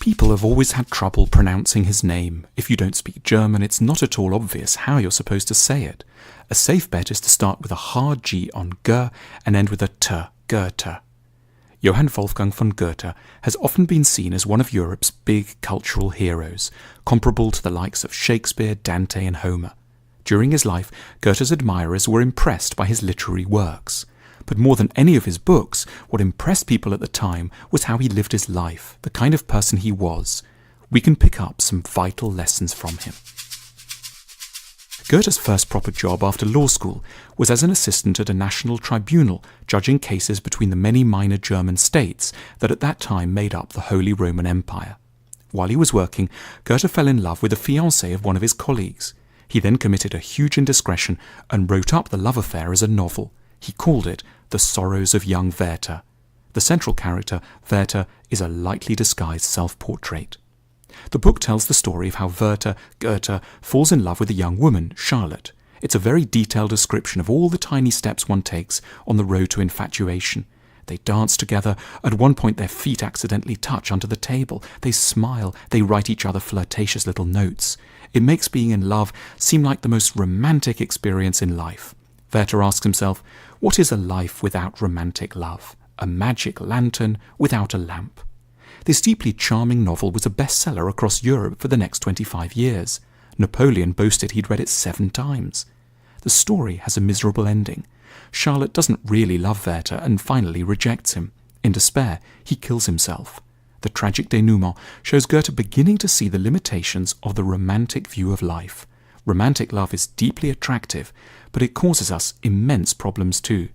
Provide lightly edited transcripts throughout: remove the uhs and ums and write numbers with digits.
People have always had trouble pronouncing his name. If you don't speak German, it's not at all obvious how you're supposed to say it. A safe bet is to start with a hard G on G and end with a T, Goethe. Johann Wolfgang von Goethe has often been seen as one of Europe's big cultural heroes, comparable to the likes of Shakespeare, Dante and Homer. During his life, Goethe's admirers were impressed by his literary works. But more than any of his books, what impressed people at the time was how he lived his life, the kind of person he was. We can pick up some vital lessons from him. Goethe's first proper job after law school was as an assistant at a national tribunal judging cases between the many minor German states that at that time made up the Holy Roman Empire. While he was working, Goethe fell in love with the fiancée of one of his colleagues. He then committed a huge indiscretion and wrote up the love affair as a novel. He called it The Sorrows of Young Werther. The central character, Werther, is a lightly disguised self-portrait. The book tells the story of how Werther, Goethe, falls in love with a young woman, Charlotte. It's a very detailed description of all the tiny steps one takes on the road to infatuation. They dance together. At one point their feet accidentally touch under the table. They smile. They write each other flirtatious little notes. It makes being in love seem like the most romantic experience in life. Werther asks himself, what is a life without romantic love? A magic lantern without a lamp. This deeply charming novel was a bestseller across Europe for the next 25 years. Napoleon boasted he'd read it 7 times. The story has a miserable ending. Charlotte doesn't really love Werther and finally rejects him. In despair, he kills himself. The tragic denouement shows Goethe beginning to see the limitations of the romantic view of life. Romantic love is deeply attractive, but it causes us immense problems too.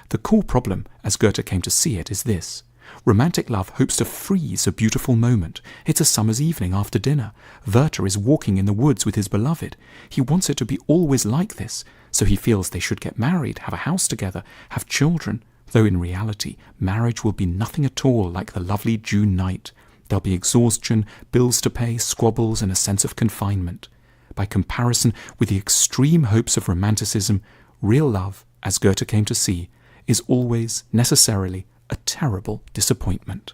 The core problem, as Goethe came to see it, is this. Romantic love hopes to freeze a beautiful moment. It's a summer's evening after dinner. Werther is walking in the woods with his beloved. He wants it to be always like this, so he feels they should get married, have a house together, have children, though in reality, marriage will be nothing at all like the lovely June night. There'll be exhaustion, bills to pay, squabbles, and a sense of confinement. By comparison with the extreme hopes of romanticism, real love, as Goethe came to see, is always, necessarily, a terrible disappointment.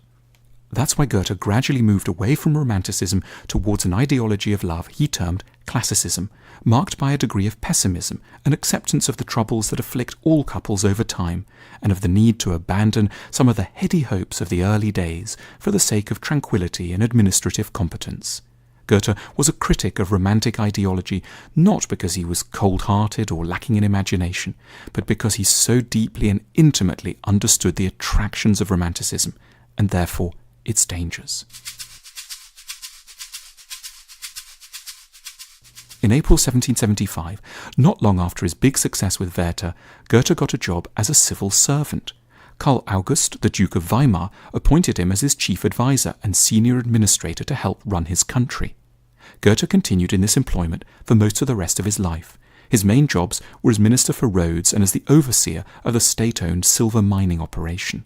That's why Goethe gradually moved away from romanticism towards an ideology of love he termed classicism, marked by a degree of pessimism, an acceptance of the troubles that afflict all couples over time, and of the need to abandon some of the heady hopes of the early days for the sake of tranquility and administrative competence. Goethe was a critic of romantic ideology, not because he was cold-hearted or lacking in imagination, but because he so deeply and intimately understood the attractions of romanticism, and therefore its dangers. In April 1775, not long after his big success with Werther, Goethe got a job as a civil servant. Karl August, the Duke of Weimar, appointed him as his chief advisor and senior administrator to help run his country. Goethe continued in this employment for most of the rest of his life. His main jobs were as Minister for Roads and as the overseer of the state-owned silver mining operation.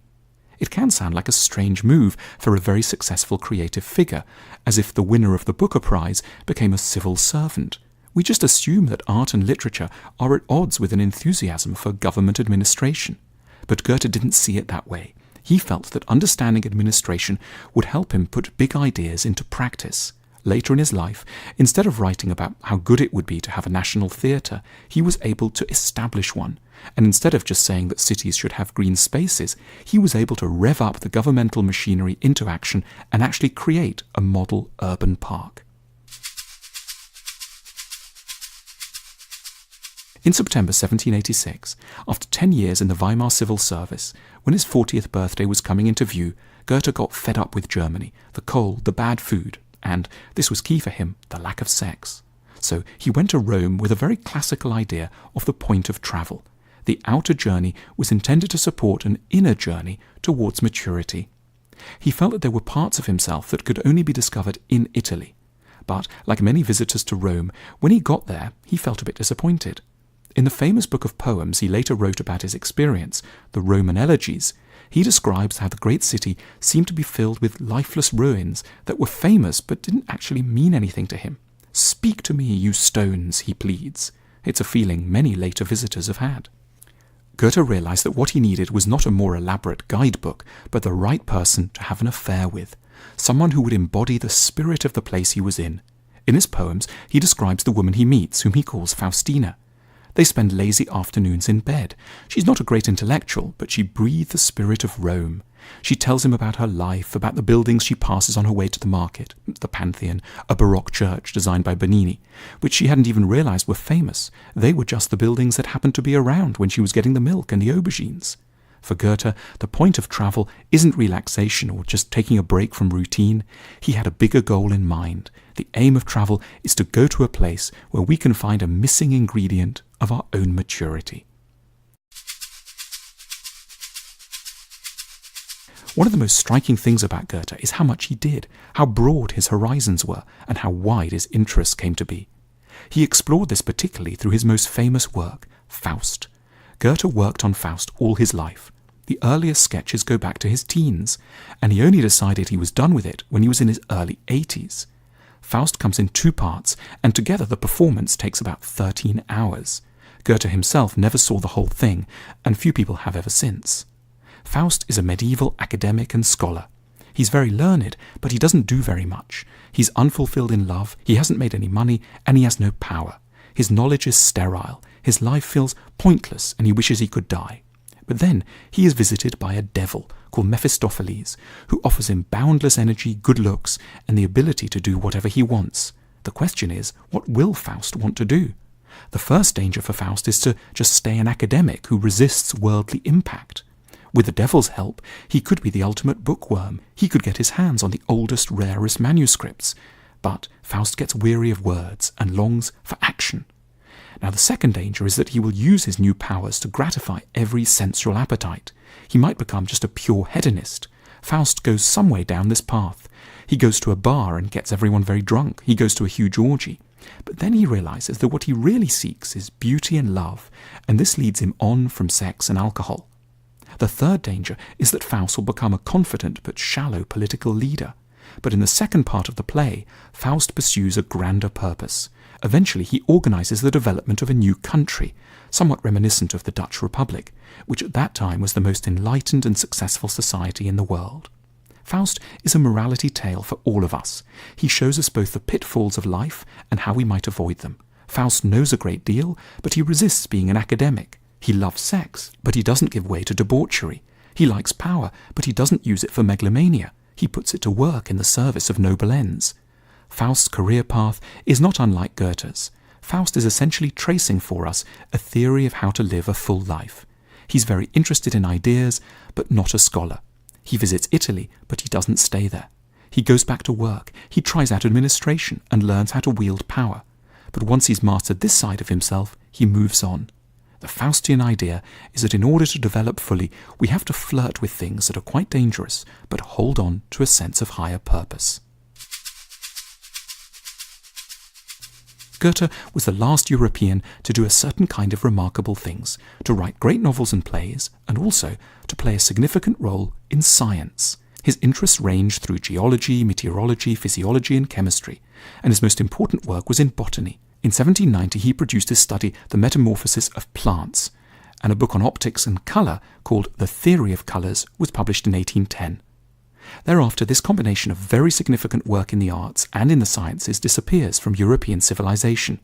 It can sound like a strange move for a very successful creative figure, as if the winner of the Booker Prize became a civil servant. We just assume that art and literature are at odds with an enthusiasm for government administration. But Goethe didn't see it that way. He felt that understanding administration would help him put big ideas into practice. Later in his life, instead of writing about how good it would be to have a national theatre, he was able to establish one. And instead of just saying that cities should have green spaces, he was able to rev up the governmental machinery into action and actually create a model urban park. In September 1786, after 10 years in the Weimar civil service, when his 40th birthday was coming into view, Goethe got fed up with Germany, the cold, the bad food, and, this was key for him, the lack of sex. So he went to Rome with a very classical idea of the point of travel. The outer journey was intended to support an inner journey towards maturity. He felt that there were parts of himself that could only be discovered in Italy. But, like many visitors to Rome, when he got there, he felt a bit disappointed. In the famous book of poems he later wrote about his experience, the Roman Elegies, he describes how the great city seemed to be filled with lifeless ruins that were famous but didn't actually mean anything to him. "Speak to me, you stones," he pleads. It's a feeling many later visitors have had. Goethe realized that what he needed was not a more elaborate guidebook, but the right person to have an affair with, someone who would embody the spirit of the place he was in. In his poems, he describes the woman he meets, whom he calls Faustina. They spend lazy afternoons in bed. She's not a great intellectual, but she breathed the spirit of Rome. She tells him about her life, about the buildings she passes on her way to the market, the Pantheon, a Baroque church designed by Bernini, which she hadn't even realized were famous. They were just the buildings that happened to be around when she was getting the milk and the aubergines. For Goethe, the point of travel isn't relaxation or just taking a break from routine. He had a bigger goal in mind. The aim of travel is to go to a place where we can find a missing ingredient of our own maturity. One of the most striking things about Goethe is how much he did, how broad his horizons were, and how wide his interests came to be. He explored this particularly through his most famous work, Faust. Goethe worked on Faust all his life. The earliest sketches go back to his teens, and he only decided he was done with it when he was in his early 80s. Faust comes in 2 parts, and together the performance takes about 13 hours. Goethe himself never saw the whole thing, and few people have ever since. Faust is a medieval academic and scholar. He's very learned, but he doesn't do very much. He's unfulfilled in love, he hasn't made any money, and he has no power. His knowledge is sterile, his life feels pointless, and he wishes he could die. But then he is visited by a devil called Mephistopheles, who offers him boundless energy, good looks, and the ability to do whatever he wants. The question is, what will Faust want to do? The first danger for Faust is to just stay an academic who resists worldly impact. With the devil's help, he could be the ultimate bookworm. He could get his hands on the oldest, rarest manuscripts. But Faust gets weary of words and longs for action. Now the second danger is that he will use his new powers to gratify every sensual appetite. He might become just a pure hedonist. Faust goes some way down this path. He goes to a bar and gets everyone very drunk. He goes to a huge orgy. But then he realizes that what he really seeks is beauty and love, and this leads him on from sex and alcohol. The third danger is that Faust will become a confident but shallow political leader. But in the second part of the play, Faust pursues a grander purpose. Eventually he organizes the development of a new country, somewhat reminiscent of the Dutch Republic, which at that time was the most enlightened and successful society in the world. Faust is a morality tale for all of us. He shows us both the pitfalls of life and how we might avoid them. Faust knows a great deal, but he resists being an academic. He loves sex, but he doesn't give way to debauchery. He likes power, but he doesn't use it for megalomania. He puts it to work in the service of noble ends. Faust's career path is not unlike Goethe's. Faust is essentially tracing for us a theory of how to live a full life. He's very interested in ideas, but not a scholar. He visits Italy, but he doesn't stay there. He goes back to work, he tries out administration and learns how to wield power. But once he's mastered this side of himself, he moves on. The Faustian idea is that in order to develop fully, we have to flirt with things that are quite dangerous, but hold on to a sense of higher purpose. Goethe was the last European to do a certain kind of remarkable things, to write great novels and plays, and also to play a significant role in science. His interests ranged through geology, meteorology, physiology, and chemistry, and his most important work was in botany. In 1790 he produced his study The Metamorphosis of Plants, and a book on optics and colour called The Theory of Colours was published in 1810. Thereafter, this combination of very significant work in the arts and in the sciences disappears from European civilization.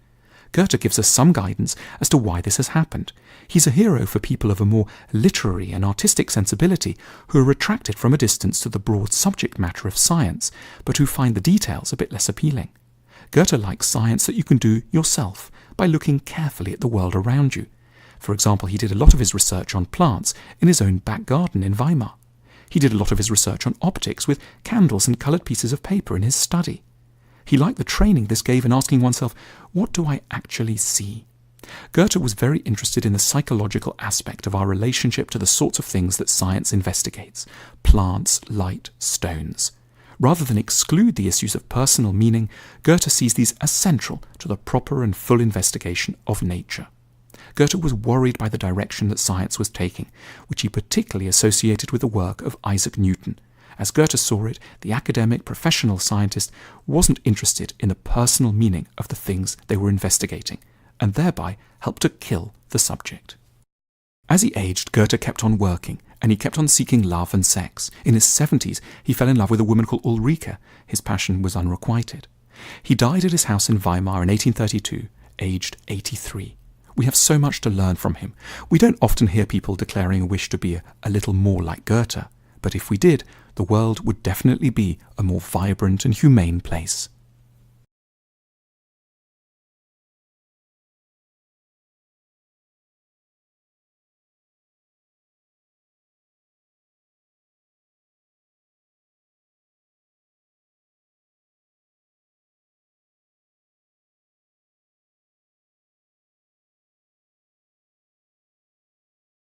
Goethe gives us some guidance as to why this has happened. He's a hero for people of a more literary and artistic sensibility who are attracted from a distance to the broad subject matter of science, but who find the details a bit less appealing. Goethe likes science that you can do yourself by looking carefully at the world around you. For example, he did a lot of his research on plants in his own back garden in Weimar. He did a lot of his research on optics with candles and coloured pieces of paper in his study. He liked the training this gave in asking oneself, what do I actually see? Goethe was very interested in the psychological aspect of our relationship to the sorts of things that science investigates: plants, light, stones. Rather than exclude the issues of personal meaning, Goethe sees these as central to the proper and full investigation of nature. Goethe was worried by the direction that science was taking, which he particularly associated with the work of Isaac Newton. As Goethe saw it, the academic, professional scientist wasn't interested in the personal meaning of the things they were investigating, and thereby helped to kill the subject. As he aged, Goethe kept on working, and he kept on seeking love and sex. In his 70s, he fell in love with a woman called Ulrike. His passion was unrequited. He died at his house in Weimar in 1832, aged 83. We have so much to learn from him. We don't often hear people declaring a wish to be a little more like Goethe, but if we did, the world would definitely be a more vibrant and humane place.